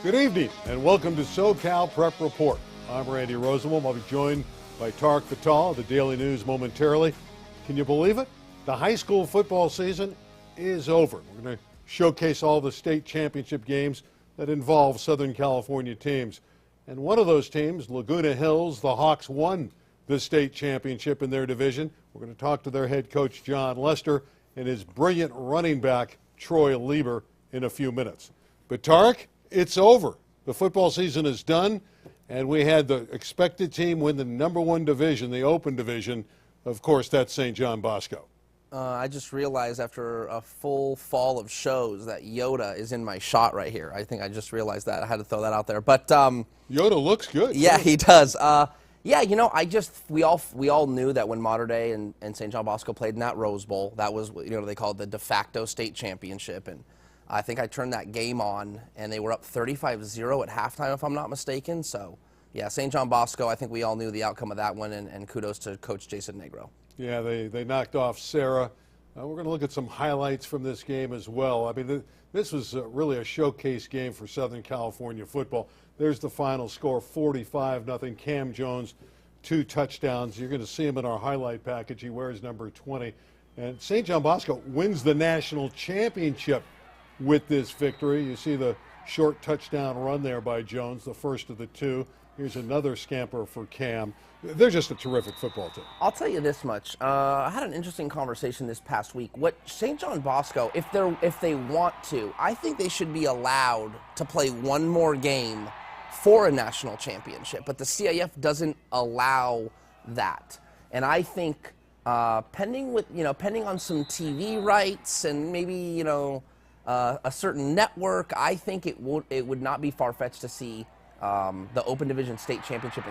Good evening and welcome to SoCal Prep Report. I'm Randy Rosenwald. I'll be joined by Tarek of the Daily News momentarily. Can you believe it? The high school football season is over. We're going to showcase all the state championship games that involve Southern California teams. And one of those teams, Laguna Hills, the Hawks won the state championship in their division. We're going to talk to their head coach, John Lester, and his brilliant running back, Troy Leigber, in a few minutes. But Tarek, it's over. The football season is done, and we had the expected team win the number one division, the open division. Of course, that's St. John Bosco. I just realized after a full fall of shows that Yoda is in my shot right here. I think I just realized that. I had to throw that out there. But Yoda looks good. Yeah, he does. Yeah, you know, we all knew that when Mater Dei and St. John Bosco played in that Rose Bowl, that was, you know, they called the de facto state championship. And I think I turned that game on, and they were up 35-0 at halftime, if I'm not mistaken. So, yeah, St. John Bosco, I think we all knew the outcome of that one, and kudos to Coach Jason Negro. Yeah, they knocked off Sarah. We're going to look at some highlights from this game as well. I mean, this was really a showcase game for Southern California football. There's the final score, 45-0. Cam Jones, 2 touchdowns. You're going to see him in our highlight package. He wears number 20. And St. John Bosco wins the national championship with this victory. You see the short touchdown run there by Jones, the first of the 2. Here's another scamper for Cam. They're just a terrific football team. I'll tell you this much. I had an interesting conversation this past week. What St. John Bosco, if they want to, I think they should be allowed to play one more game for a national championship. But the CIF doesn't allow that. And I think pending on some TV rights and maybe a certain network, I think it would not be far-fetched to see the Open Division State Championship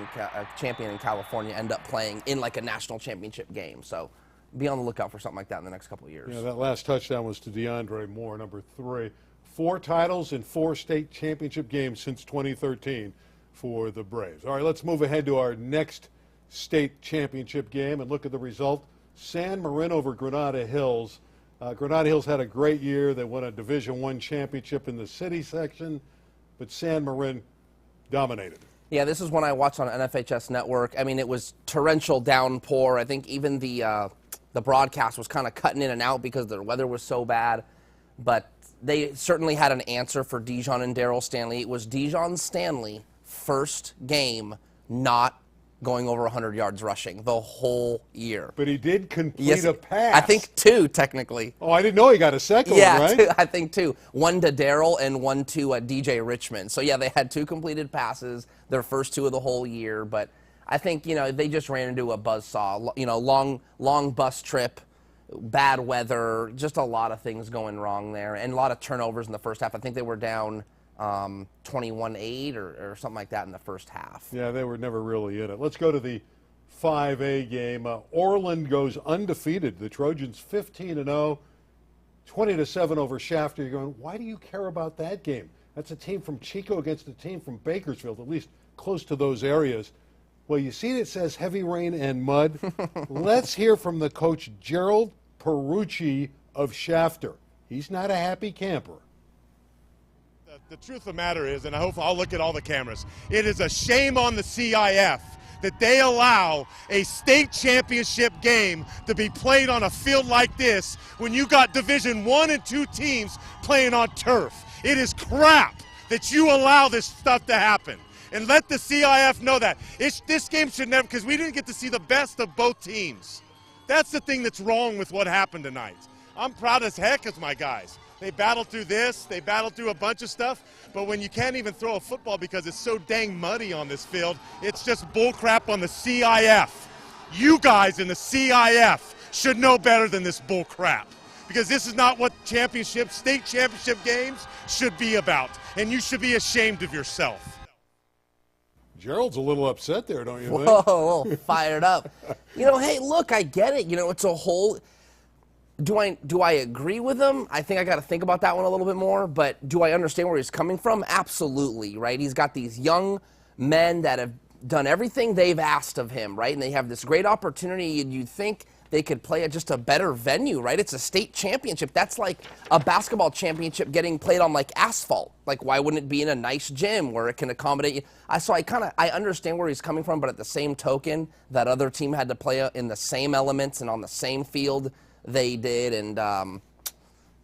champion in California end up playing in like a national championship game. So be on the lookout for something like that in the next couple of years. Yeah, that last touchdown was to DeAndre Moore, number 3. 4 titles in 4 state championship games since 2013 for the Braves. All right, let's move ahead to our next state championship game and look at the result. San Marin over Granada Hills. Granada Hills had a great year. They won a Division I championship in the city section, but San Marin dominated. Yeah, this is one I watched on NFHS Network. I mean, it was torrential downpour. I think even the broadcast was kind of cutting in and out because the weather was so bad. But they certainly had an answer for Dijon and Daryl Stanley. It was Dijon Stanley first game not going over 100 yards rushing the whole year. But he did complete a pass. I think 2, technically. Oh, I didn't know he got a second one, right? Yeah, I think 2. 1 to Daryl and 1 to DJ Richmond. So, yeah, they had 2 completed passes, their first 2 of the whole year. But I think, they just ran into a buzzsaw. Long bus trip, bad weather, just a lot of things going wrong there, and a lot of turnovers in the first half. I think they were down 21-8 or something like that in the first half. Yeah, they were never really in it. Let's go to the 5A game. Orland goes undefeated. The Trojans 15-0, 20-7 over Shafter. You're going, why do you care about that game? That's a team from Chico against a team from Bakersfield, at least close to those areas. Well, you see it says heavy rain and mud. Let's hear from the coach, Gerald Perucci of Shafter. He's not a happy camper. The truth of the matter is, and I hope I'll look at all the cameras, it is a shame on the CIF that they allow a state championship game to be played on a field like this when you got Division I and II teams playing on turf. It is crap that you allow this stuff to happen. And let the CIF know that. This game should never, because we didn't get to see the best of both teams. That's the thing that's wrong with what happened tonight. I'm proud as heck of my guys. They battled through this, they battled through a bunch of stuff, but when you can't even throw a football because it's so dang muddy on this field, it's just bullcrap on the CIF. You guys in the CIF should know better than this bullcrap, because this is not what state championship games should be about, and you should be ashamed of yourself. Gerald's a little upset there, don't you think? Whoa, a little fired up. Hey, look, I get it. It's a whole... Do I agree with him? I think I got to think about that one a little bit more. But do I understand where he's coming from? Absolutely, right? He's got these young men that have done everything they've asked of him, right? And they have this great opportunity, and you'd think they could play at just a better venue, right? It's a state championship. That's like a basketball championship getting played on like asphalt. Like, why wouldn't it be in a nice gym where it can accommodate you? I understand where he's coming from, but at the same token, that other team had to play in the same elements and on the same field they did, and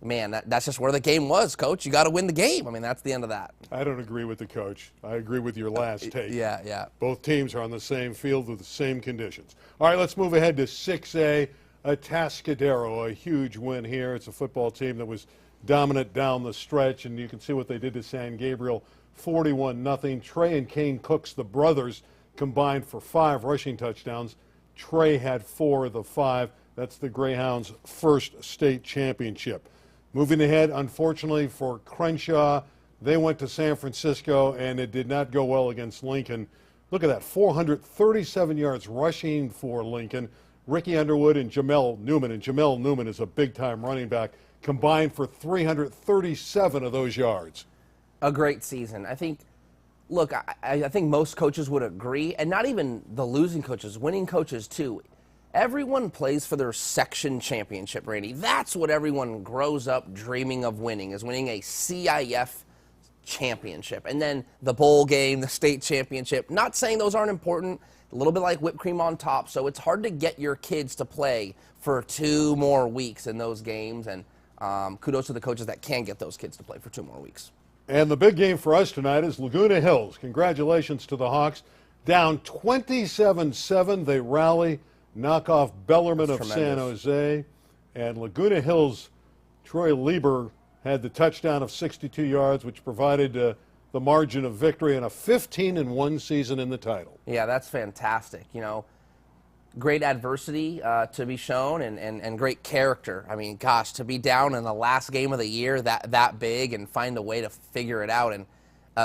man, that's just where the game was, Coach. You got to win the game. I mean, that's the end of that. I don't agree with the coach. I agree with your last take. Yeah. Both teams are on the same field with the same conditions. All right, let's move ahead to 6A. Atascadero, a huge win here. It's a football team that was dominant down the stretch, and you can see what they did to San Gabriel, 41-0. Trey and Kane Cooks, the brothers, combined for 5 rushing touchdowns. Trey had 4 of the 5. That's the Greyhounds' first state championship. Moving ahead, unfortunately for Crenshaw, they went to San Francisco, and it did not go well against Lincoln. Look at that, 437 yards rushing for Lincoln. Ricky Underwood and Jamel Newman, and Jamel Newman is a big-time running back, combined for 337 of those yards. A great season. I think, look, I think most coaches would agree, and not even the losing coaches, winning coaches too. Everyone plays for their section championship, Randy. That's what everyone grows up dreaming of winning, is winning a CIF championship. And then the bowl game, the state championship. Not saying those aren't important, a little bit like whipped cream on top. So it's hard to get your kids to play for 2 more weeks in those games. And kudos to the coaches that can get those kids to play for 2 more weeks. And the big game for us tonight is Laguna Hills. Congratulations to the Hawks. Down 27-7, they rally, knock off Bellarmine of San Jose. And Laguna Hills, Troy Leigber had the touchdown of 62 yards, which provided the margin of victory in a 15-1 season in the title. Yeah, that's fantastic. You know, great adversity to be shown, and great character. I mean, gosh, to be down in the last game of the year that big and find a way to figure it out. And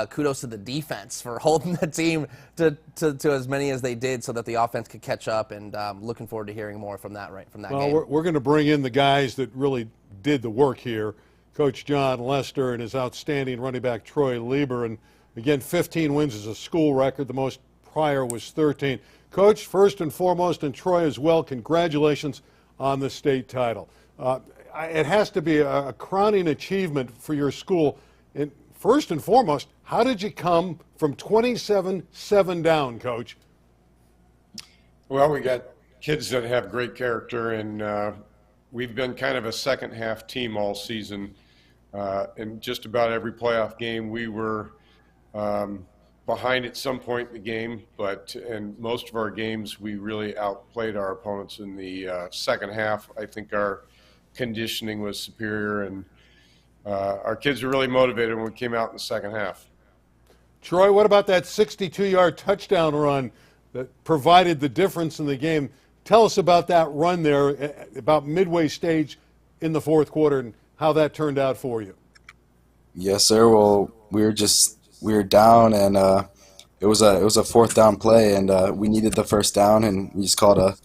kudos to the defense for holding the team to as many as they did so that the offense could catch up, and looking forward to hearing more from that game. Well, we're going to bring in the guys that really did the work here. Coach John Lester and his outstanding running back Troy Leigber. And again, 15 wins is a school record. The most prior was 13. Coach, first and foremost, and Troy as well, congratulations on the state title. It has to be a crowning achievement for your school. And first and foremost, how did you come from 27-7 down, Coach? Well, we got kids that have great character, and we've been kind of a second-half team all season. In just about every playoff game, we were behind at some point in the game, but in most of our games, we really outplayed our opponents in the second half. I think our conditioning was superior, and our kids were really motivated when we came out in the second half. Troy, what about that 62-yard touchdown run that provided the difference in the game? Tell us about that run there, about midway stage in the fourth quarter, and how that turned out for you. Yes, sir. Well, we were down, and it was a fourth down play, and we needed the first down, and we just called a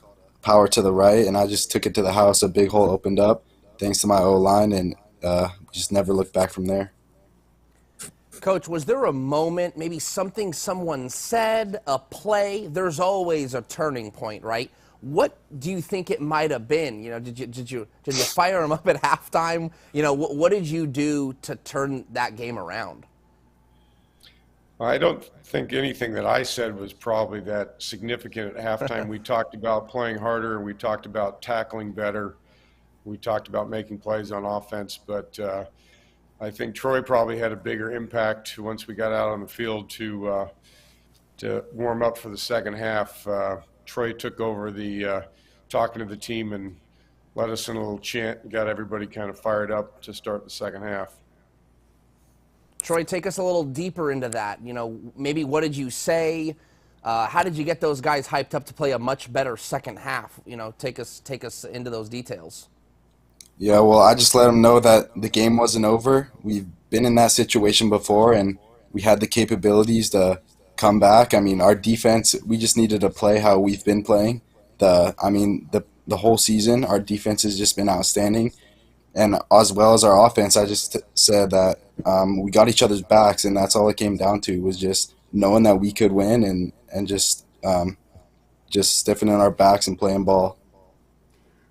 power to the right, and I just took it to the house. A big hole opened up, thanks to my O-line, and just never looked back from there. Coach, was there a moment, maybe something someone said, a play? There's always a turning point, right? What do you think it might have been? You know, did you fire him up at halftime? You know, what did you do to turn that game around? I don't think anything that I said was probably that significant at halftime. We talked about playing harder. We talked about tackling better. We talked about making plays on offense. But I think Troy probably had a bigger impact once we got out on the field to warm up for the second half. Troy took over the talking to the team and led us in a little chant and got everybody kind of fired up to start the second half. Troy, take us a little deeper into that. You know, maybe what did you say? How did you get those guys hyped up to play a much better second half? You know, take us into those details. Yeah, well, I just let them know that the game wasn't over. We've been in that situation before, and we had the capabilities to come back. I mean, our defense, we just needed to play how we've been playing. The whole season, our defense has just been outstanding. And as well as our offense, I just said that we got each other's backs, and that's all it came down to, was just knowing that we could win and just stiffening our backs and playing ball.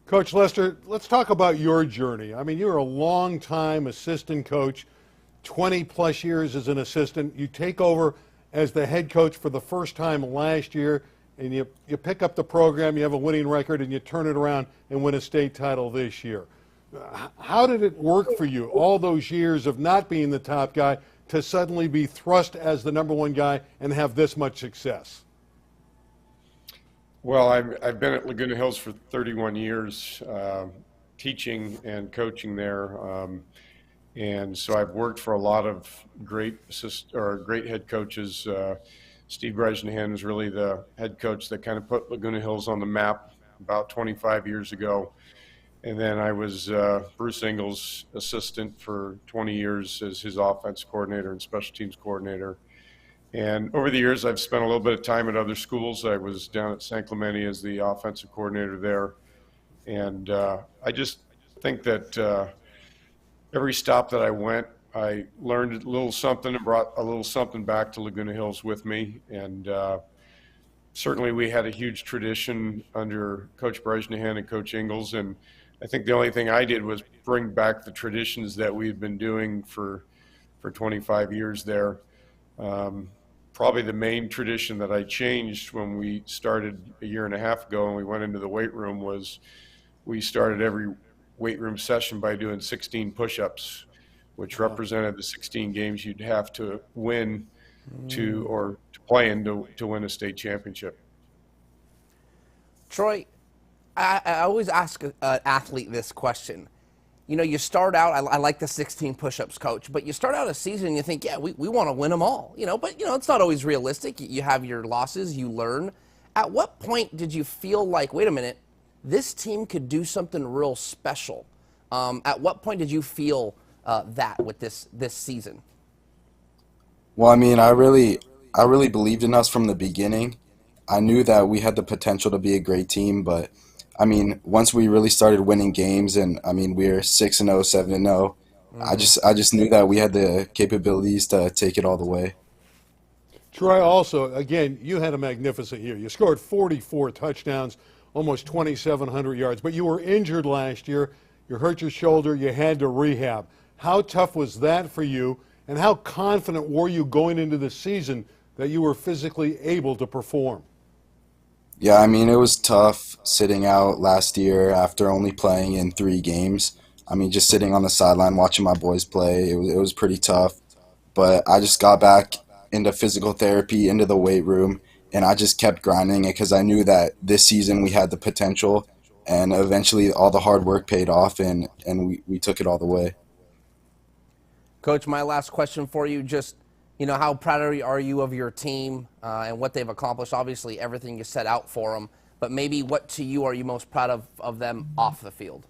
Coach Lester, let's talk about your journey. I mean, you're a long-time assistant coach, 20-plus years as an assistant. You take over as the head coach for the first time last year, and you pick up the program, you have a winning record, and you turn it around and win a state title this year. How did it work for you, all those years of not being the top guy, to suddenly be thrust as the number one guy and have this much success? Well, I've been at Laguna Hills for 31 years, teaching and coaching there, and so I've worked for a lot of great head coaches. Steve Bresnahan was really the head coach that kind of put Laguna Hills on the map about 25 years ago, and then I was Bruce Engel's assistant for 20 years as his offense coordinator and special teams coordinator. And over the years, I've spent a little bit of time at other schools. I was down at San Clemente as the offensive coordinator there. And I just think that every stop that I went, I learned a little something and brought a little something back to Laguna Hills with me. And certainly we had a huge tradition under Coach Bresnahan and Coach Ingles. And I think the only thing I did was bring back the traditions that we've been doing for 25 years there. Probably the main tradition that I changed when we started a year and a half ago and we went into the weight room was we started every weight room session by doing 16 push-ups, which represented the 16 games you'd have to win to play in to win a state championship. Troy, I always ask an athlete this question. You know, you start out, I like the 16 push-ups, Coach, but you start out a season and you think, yeah, we want to win them all, but, it's not always realistic. You have your losses, you learn. At what point did you feel like, wait a minute, this team could do something real special? At what point did you feel that with this season? Well, I mean, I really believed in us from the beginning. I knew that we had the potential to be a great team, but I mean, once we really started winning games, and I mean, we're 6-0, 7-0. I just knew that we had the capabilities to take it all the way. Troy, also, again, you had a magnificent year. You scored 44 touchdowns, almost 2,700 yards, but you were injured last year. You hurt your shoulder. You had to rehab. How tough was that for you, and how confident were you going into the season that you were physically able to perform? Yeah, I mean, it was tough sitting out last year after only playing in 3 games. I mean, just sitting on the sideline watching my boys play, it was pretty tough. But I just got back into physical therapy, into the weight room, and I just kept grinding it because I knew that this season we had the potential, and eventually all the hard work paid off, and we took it all the way. Coach, my last question for you, just how proud are you of your team and what they've accomplished? Obviously, everything you set out for them, but maybe what to you are you most proud of them off the field?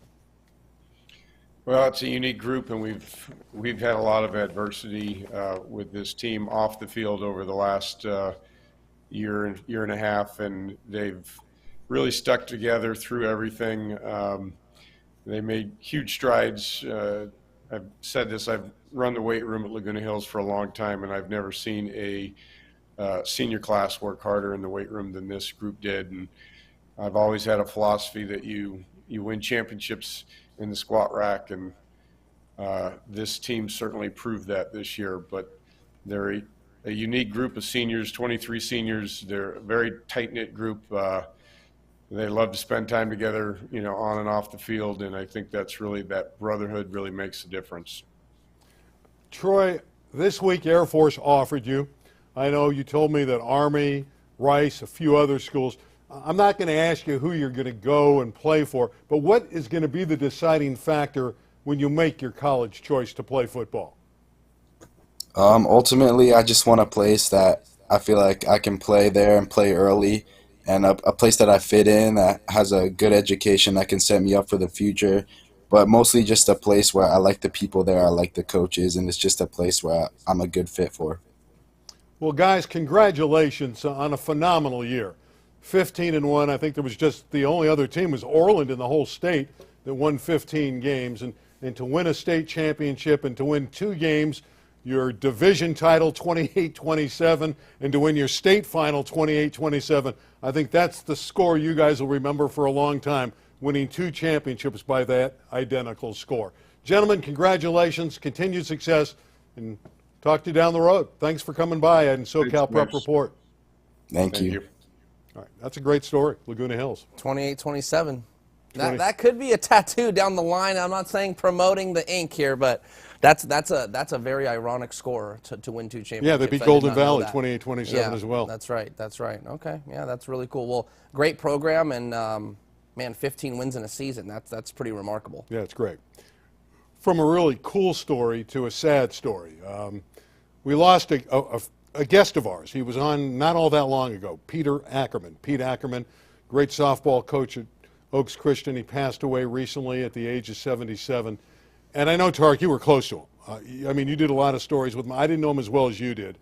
Well, it's a unique group, and we've had a lot of adversity with this team off the field over the last year and a half, and they've really stuck together through everything. They made huge strides. I've said this, I've run the weight room at Laguna Hills for a long time, and I've never seen a senior class work harder in the weight room than this group did. And I've always had a philosophy that you win championships in the squat rack, and this team certainly proved that this year. But they're a unique group of seniors, 23 seniors. They're a very tight-knit group. They love to spend time together, on and off the field, and I think that brotherhood really makes a difference. Troy, this week Air Force offered you. I know you told me that Army, Rice, a few other schools. I'm not going to ask you who you're going to go and play for, but what is going to be the deciding factor when you make your college choice to play football? Ultimately, I just want a place that I feel like I can play there and play early, and a place that I fit in, that has a good education that can set me up for the future, but mostly just a place where I like the people there, I like the coaches, and it's just a place where I'm a good fit for. Well, guys, congratulations on a phenomenal year. 15-1. I think there was just the only other team was Orland in the whole state that won 15 games. And to win a state championship and to win 2 games, your division title 28-27, and to win your state final 28-27, I think that's the score you guys will remember for a long time. winning 2 championships by that identical score. Gentlemen, congratulations, continued success, and talk to you down the road. Thanks for coming by on SoCal Prep Report. Thank you. All right, that's a great story, Laguna Hills. 28-27. That could be a tattoo down the line. I'm not saying promoting the ink here, but that's a very ironic score to win 2 championships. Yeah, they beat Golden Valley 28-27 as well. That's right. Okay, yeah, that's really cool. Well, great program, and man, 15 wins in a season. That's pretty remarkable. Yeah, it's great. From a really cool story to a sad story. We lost a guest of ours. He was on not all that long ago, Peter Ackerman. Pete Ackerman, great softball coach at Oaks Christian. He passed away recently at the age of 77. And I know, Tarek, you were close to him. I mean, you did a lot of stories with him. I didn't know him as well as you did.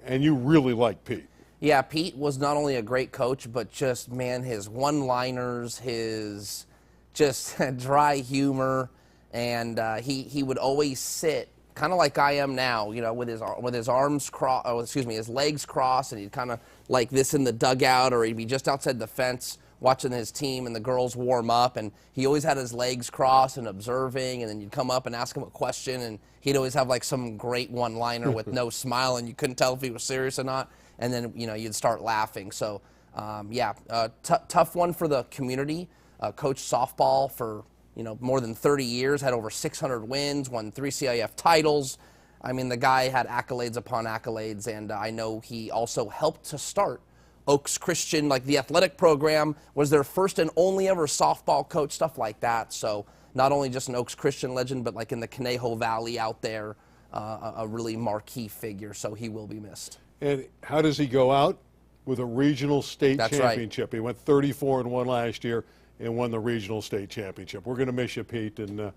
And you really liked Pete. Yeah, Pete was not only a great coach, but just, man, his one-liners, his just dry humor, and he would always sit kind of like I am now, you know, with his arms crossed, his legs crossed, and he'd kind of like this in the dugout, or he'd be just outside the fence watching his team and the girls warm up, and he always had his legs crossed and observing, and then you'd come up and ask him a question, and he'd always have like some great one-liner with no smile, and you couldn't tell if he was serious or not, and then, you know, you'd start laughing. So, tough one for the community. Coached softball for, you know, more than 30 years, had over 600 wins, won 3 CIF titles. I mean, the guy had accolades upon accolades, and I know he also helped to start Oaks Christian, like the athletic program, was their first and only ever softball coach, stuff like that. So not only just an Oaks Christian legend, but like in the Conejo Valley out there, a really marquee figure. So he will be missed. And how does he go out? With a regional state championship. Right. He went 34-1 last year and won the regional state championship. We're going to miss you, Pete, and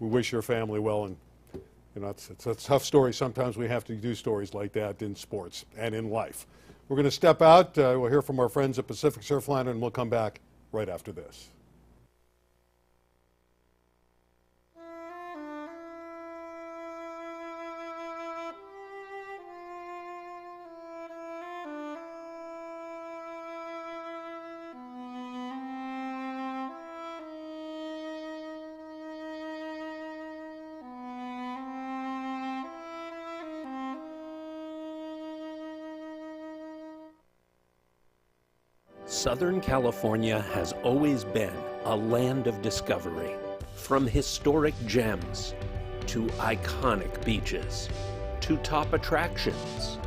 we wish your family well. And you know, it's a tough story. Sometimes we have to do stories like that in sports and in life. We're going to step out. We'll hear from our friends at Pacific Surfliner, and we'll come back right after this. Southern California has always been a land of discovery. From historic gems, to iconic beaches, to top attractions.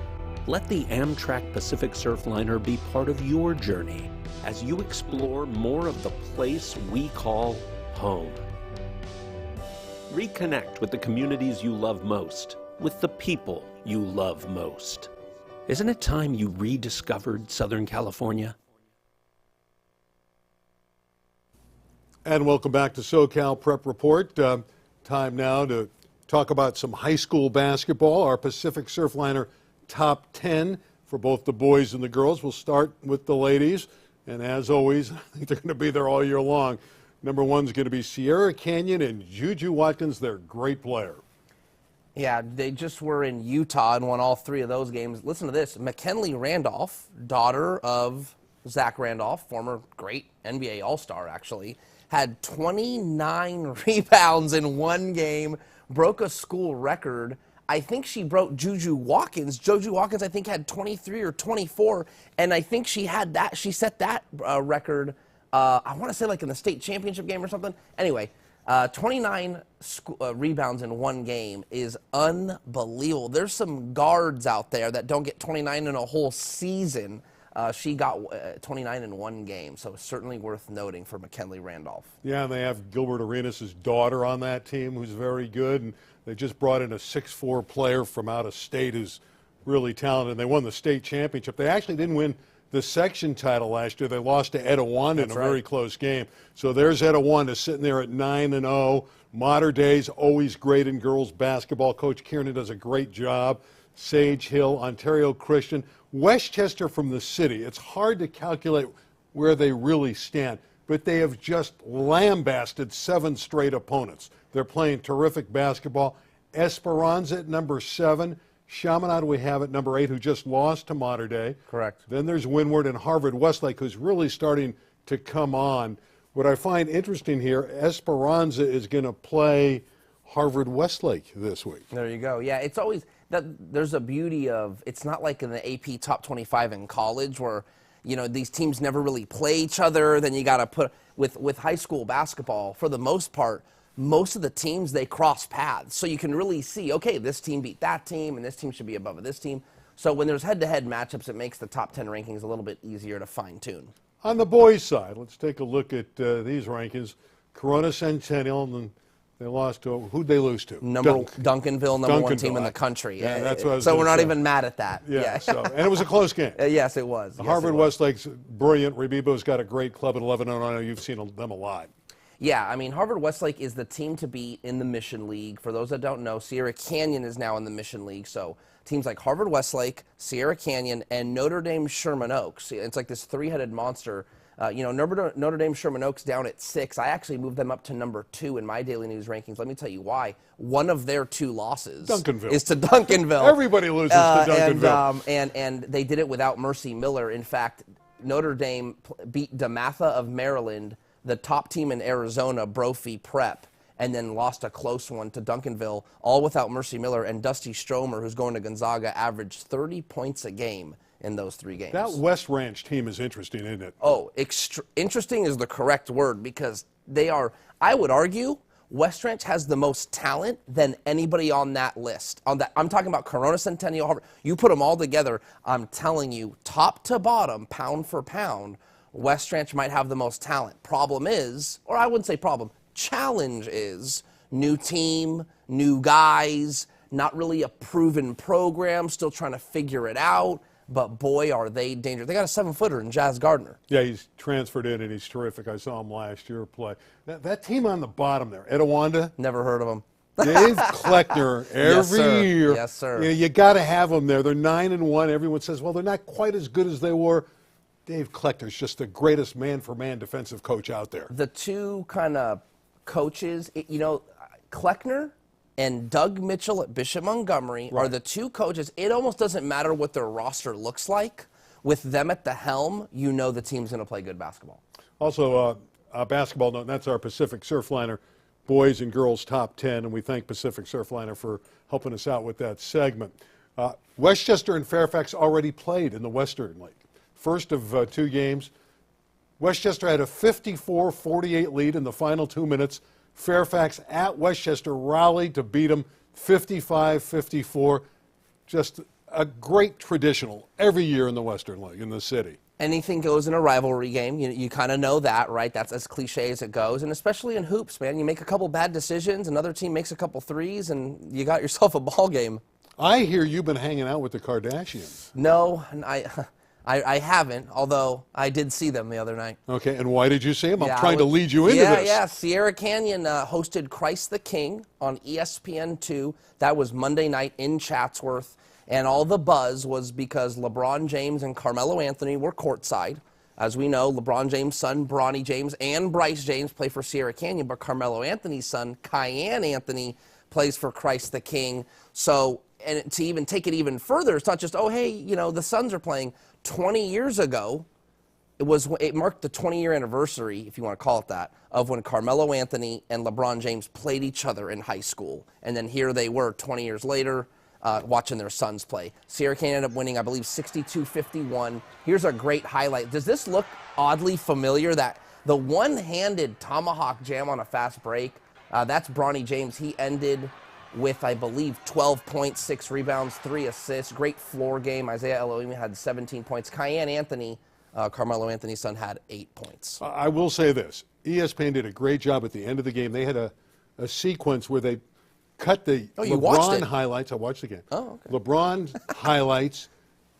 Let the Amtrak Pacific Surfliner be part of your journey as you explore more of the place we call home. Reconnect with the communities you love most, with the people you love most. Isn't it time you rediscovered Southern California? And welcome back to SoCal Prep Report. Time now to talk about some high school basketball. Our Pacific Surfliner top 10 for both the boys and the girls. We'll start with the ladies. And as always, I think they're going to be there all year long. Number 1 is going to be Sierra Canyon and Juju Watkins. They're a great player. Yeah, they just were in Utah and won all 3 of those games. Listen to this. McKinley Randolph, daughter of Zach Randolph, former great NBA All-Star actually, had 29 rebounds in one game, broke a school record. I think she broke Juju Watkins. Juju Watkins, I think, had 23 or 24, and I think she set that record, I want to say like in the state championship game or something. Anyway, 29 rebounds in one game is unbelievable. There's some guards out there that don't get 29 in a whole season. She got 29 in one game, so certainly worth noting for McKinley Randolph. Yeah, and they have Gilbert Arenas' daughter on that team who's very good, and they just brought in a 6'4" player from out of state who's really talented, and they won the state championship. They actually didn't win the section title last year. They lost to Etiwanda in a very close game. So there's Etiwanda sitting there at 9-0. Mater Dei's always great in girls basketball. Coach Kiernan does a great job. Sage Hill, Ontario Christian, Westchester from the city. It's hard to calculate where they really stand, but they have just lambasted 7 straight opponents. They're playing terrific basketball. Esperanza at number 7. Chaminade we have at number 8, who just lost to Mater Dei. Correct. Then there's Windward and Harvard Westlake, who's really starting to come on. What I find interesting here, Esperanza is going to play Harvard Westlake this week. There you go. Yeah, it's always that. There's a beauty of it's not like in the AP top 25 in college where these teams never really play each other. Then you got to put with high school basketball for the most part. Most of the teams they cross paths, so you can really see. Okay, this team beat that team, and this team should be above this team. So when there's head-to-head matchups, it makes the top 10 rankings a little bit easier to fine-tune. On the boys' side, let's take a look at these rankings. Corona Centennial, and they lost to, who'd they lose to? Duncanville, number one team in the country. Yeah, that's what I was so we're not say. even mad at that. Yeah. So, and it was a close game. Yes, it was. Harvard Westlake's brilliant. Rebibo's got a great club at 11-0. I know you've seen them a lot. Yeah, I mean, Harvard Westlake is the team to beat in the Mission League. For those that don't know, Sierra Canyon is now in the Mission League. So teams like Harvard Westlake, Sierra Canyon, and Notre Dame Sherman Oaks. It's like this three-headed monster. Notre Dame Sherman Oaks down at 6. I actually moved them up to number 2 in my daily news rankings. Let me tell you why. One of their 2 losses is to Duncanville. Everybody loses to Duncanville. And they did it without Mercy Miller. In fact, Notre Dame beat DeMatha of Maryland, the top team in Arizona, Brophy Prep, and then lost a close one to Duncanville, all without Mercy Miller. And Dusty Stromer, who's going to Gonzaga, averaged 30 points a game in those 3 games. That West Ranch team is interesting, isn't it? Oh, interesting is the correct word because they are, I would argue, West Ranch has the most talent than anybody on that list. I'm talking about Corona Centennial, Harvard. You put them all together, I'm telling you, top to bottom, pound for pound, West Ranch might have the most talent. Problem is, or I wouldn't say problem, challenge is new team, new guys, not really a proven program, still trying to figure it out. But boy, are they dangerous. They got a 7-footer in Jazz Gardner. Yeah, he's transferred in and he's terrific. I saw him last year play. That team on the bottom there, Etowanda. Never heard of them. Dave Kleckner, every year. Yes, sir. You got to have them there. They're 9-1. Everyone says, well, they're not quite as good as they were. Dave Kleckner's just the greatest man-for-man defensive coach out there. The 2 kind of coaches, Kleckner and Doug Mitchell at Bishop Montgomery are the 2 coaches. It almost doesn't matter what their roster looks like. With them at the helm, you know the team's going to play good basketball. Also, basketball note, that's our Pacific Surfliner boys and girls top 10, and we thank Pacific Surfliner for helping us out with that segment. Westchester and Fairfax already played in the Western League. First of 2 games. Westchester had a 54-48 lead in the final 2 minutes. Fairfax at Westchester rallied to beat them 55-54. Just a great traditional every year in the Western League in the city. Anything goes in a rivalry game. You kind of know that, right? That's as cliche as it goes. And especially in hoops, man. You make a couple bad decisions, another team makes a couple threes, and you got yourself a ball game. I hear you've been hanging out with the Kardashians. No, I haven't, although I did see them the other night. Okay, and why did you see them? I'm trying to lead you into this. Yeah, Sierra Canyon hosted Christ the King on ESPN2. That was Monday night in Chatsworth, and all the buzz was because LeBron James and Carmelo Anthony were courtside. As we know, LeBron James' son, Bronny James, and Bryce James play for Sierra Canyon, but Carmelo Anthony's son, Kyan Anthony, plays for Christ the King. So, and to even take it even further, it's not just, oh, hey, the Suns are playing. 20 years ago, it marked the 20-year anniversary, if you want to call it that, of when Carmelo Anthony and LeBron James played each other in high school. And then here they were 20 years later watching their sons play. Sierra Canyon ended up winning, I believe, 62-51. Here's a great highlight. Does this look oddly familiar? That the one-handed tomahawk jam on a fast break, that's Bronny James. He ended with, I believe, 12 points, 6 rebounds, 3 assists. Great floor game. Isaiah Elohim had 17 points. Kyan Anthony, Carmelo Anthony's son, had 8 points. I will say this. ESPN did a great job at the end of the game. They had a sequence where they cut the LeBron highlights. I watched the game. Oh, okay. LeBron highlights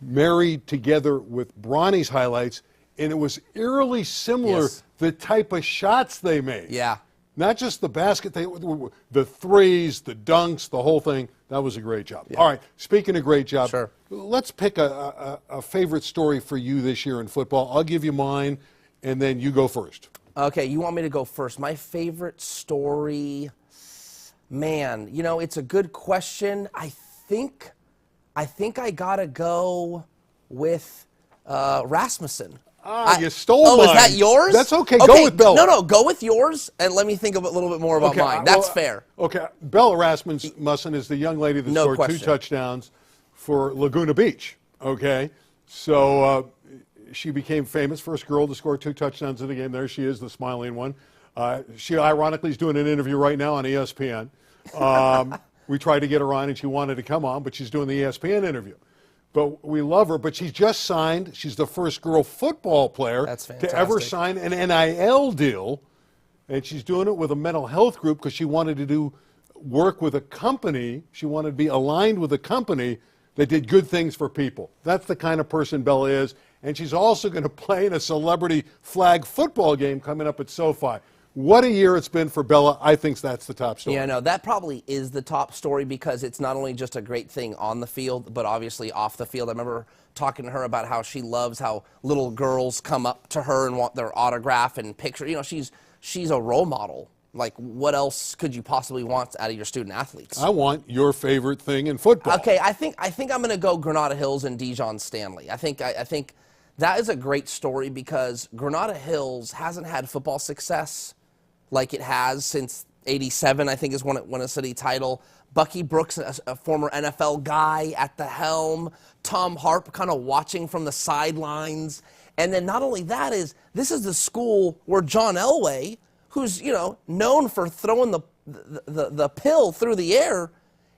married together with Bronny's highlights, and it was eerily similar, the type of shots they made. Yeah. Not just the basket, the threes, the dunks, the whole thing. That was a great job. Yeah. All right, speaking of great job, let's pick a favorite story for you this year in football. I'll give you mine, and then you go first. Okay, you want me to go first. My favorite story, man, it's a good question. I think I got to go with Rasmussen. You stole mine. Oh, is that yours? That's okay. Go with Bella. No, go with yours, and let me think a little bit more about mine. That's fair. Okay, Bella Rasmussen is the young lady that scored 2 touchdowns for Laguna Beach. Okay, so she became famous, first girl to score 2 touchdowns in a game. There she is, the smiling one. She ironically is doing an interview right now on ESPN. We tried to get her on, and she wanted to come on, but she's doing the ESPN interview. But we love her. But she's just signed. She's the first girl football player to ever sign an NIL deal. And she's doing it with a mental health group because she wanted to do work with a company. She wanted to be aligned with a company that did good things for people. That's the kind of person Bella is. And she's also going to play in a celebrity flag football game coming up at SoFi. What a year it's been for Bella. I think that's the top story. Yeah, no, that probably is the top story because it's not only just a great thing on the field, but obviously off the field. I remember talking to her about how she loves how little girls come up to her and want their autograph and picture. You know, she's a role model. Like, what else could you possibly want out of your student athletes? I want your favorite thing in football. Okay, I think I'm going to go Granada Hills and Dijon Stanley. I think that is a great story because Granada Hills hasn't had football success like it has since '87, I think, is when it won a city title. Bucky Brooks, a former NFL guy at the helm. Tom Harp kind of watching from the sidelines. And then not only that this is the school where John Elway, who's, known for throwing the pill through the air,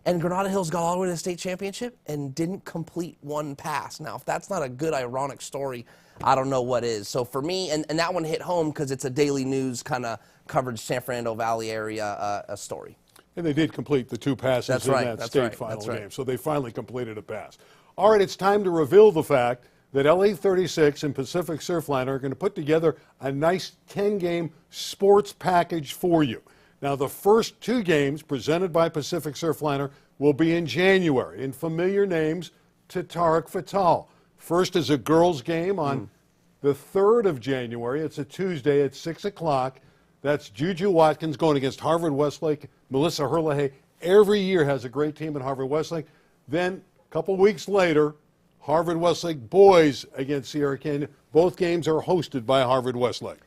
and Granada Hills got all the way to the state championship and didn't complete one pass. Now, if that's not a good, ironic story, I don't know what is. So for me, and that one hit home because it's a daily news kind of coverage, San Fernando Valley area a story. And they did complete the 2 passes in that state final game. So they finally completed a pass. All right, it's time to reveal the fact that LA 36 and Pacific Surfliner are going to put together a nice 10-game sports package for you. Now, the first 2 games presented by Pacific Surfliner will be in January, in familiar names to Tarek Fatal. First is a girls' game on the 3rd of January. It's a Tuesday at 6 o'clock. That's Juju Watkins going against Harvard Westlake. Melissa Herlihy every year has a great team at Harvard Westlake. Then a couple weeks later, Harvard Westlake boys against Sierra Canyon. Both games are hosted by Harvard Westlake.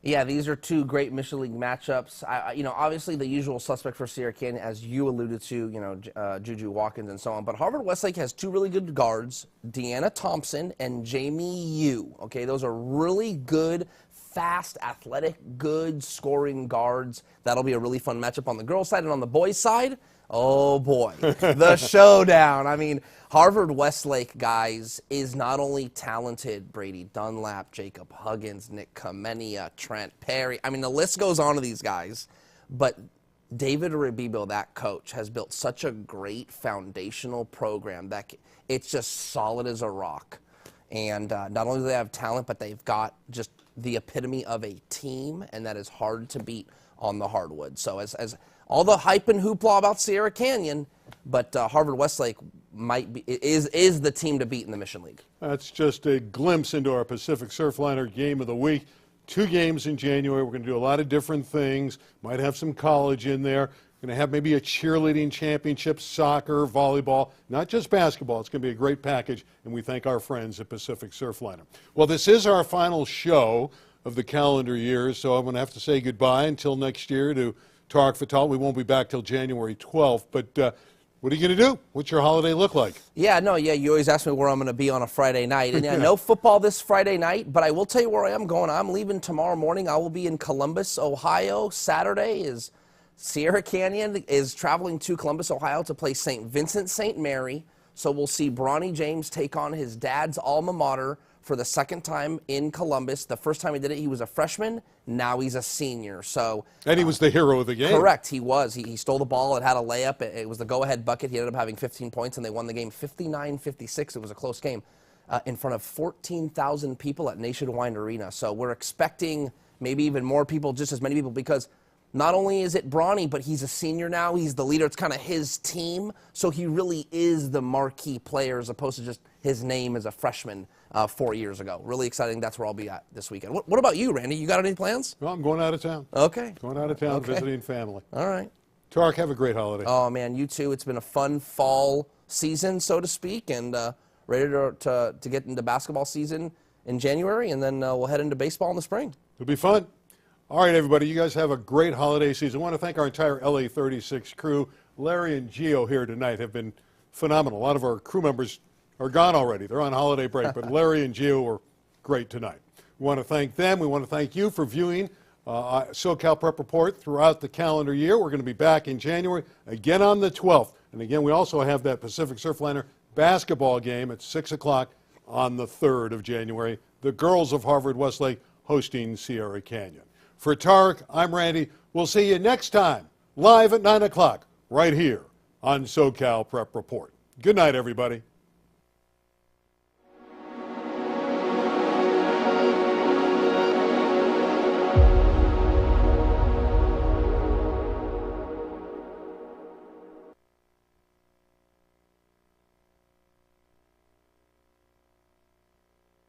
Yeah, these are 2 great Mission League matchups. Obviously the usual suspect for Sierra Canyon, as you alluded to, Juju Watkins and so on. But Harvard Westlake has 2 really good guards, Deanna Thompson and Jamie Yu. Okay, those are really good, fast, athletic, good scoring guards. That'll be a really fun matchup on the girls' side. And on the boys' side, oh boy, the showdown. I mean, Harvard Westlake, guys, is not only talented. Brady Dunlap, Jacob Huggins, Nick Kamenia, Trent Perry. I mean, the list goes on to these guys. But David Rabibo, that coach, has built such a great foundational program that it's just solid as a rock. And not only do they have talent, but they've got just the epitome of a team, and that is hard to beat on the hardwood. So as all the hype and hoopla about Sierra Canyon, but Harvard Westlake is the team to beat in the Mission League. That's just a glimpse into our Pacific Surfliner game of the week. 2 games in January. We're going to do a lot of different things. Might have some college in there. Going to have maybe a cheerleading championship, soccer, volleyball, not just basketball. It's going to be a great package, and we thank our friends at Pacific Surfliner. Well, this is our final show of the calendar year, so I'm going to have to say goodbye until next year to Tarek Fatal. We won't be back till January 12th, but what are you going to do? What's your holiday look like? You always ask me where I'm going to be on a Friday night. And no football this Friday night, but I will tell you where I am going. I'm leaving tomorrow morning. I will be in Columbus, Ohio. Saturday is Sierra Canyon is traveling to Columbus, Ohio to play St. Vincent St. Mary. So we'll see Bronny James take on his dad's alma mater for the 2nd time in Columbus. The first time he did it, he was a freshman. Now he's a senior. And he was the hero of the game. Correct, he was. He stole the ball. It had a layup. It was the go-ahead bucket. He ended up having 15 points, and they won the game 59-56. It was a close game in front of 14,000 people at Nationwide Arena. So we're expecting maybe even more people, just as many people, because not only is it Bronny, but he's a senior now. He's the leader. It's kind of his team. So he really is the marquee player as opposed to just his name as a freshman 4 years ago. Really exciting. That's where I'll be at this weekend. What about you, Randy? You got any plans? Well, I'm going out of town. Okay. Going out of town, visiting family. All right. Tarek, have a great holiday. Oh, man, you too. It's been a fun fall season, so to speak, and ready to get into basketball season in January, and then we'll head into baseball in the spring. It'll be fun. All right, everybody, you guys have a great holiday season. I want to thank our entire LA 36 crew. Larry and Gio here tonight have been phenomenal. A lot of our crew members are gone already. They're on holiday break, but Larry and Gio were great tonight. We want to thank them. We want to thank you for viewing SoCal Prep Report throughout the calendar year. We're going to be back in January, again on the 12th. And again, we also have that Pacific Surfliner basketball game at 6 o'clock on the 3rd of January. The girls of Harvard-Westlake hosting Sierra Canyon. For Tarek, I'm Randy. We'll see you next time, live at 9 o'clock, right here on SoCal Prep Report. Good night, everybody.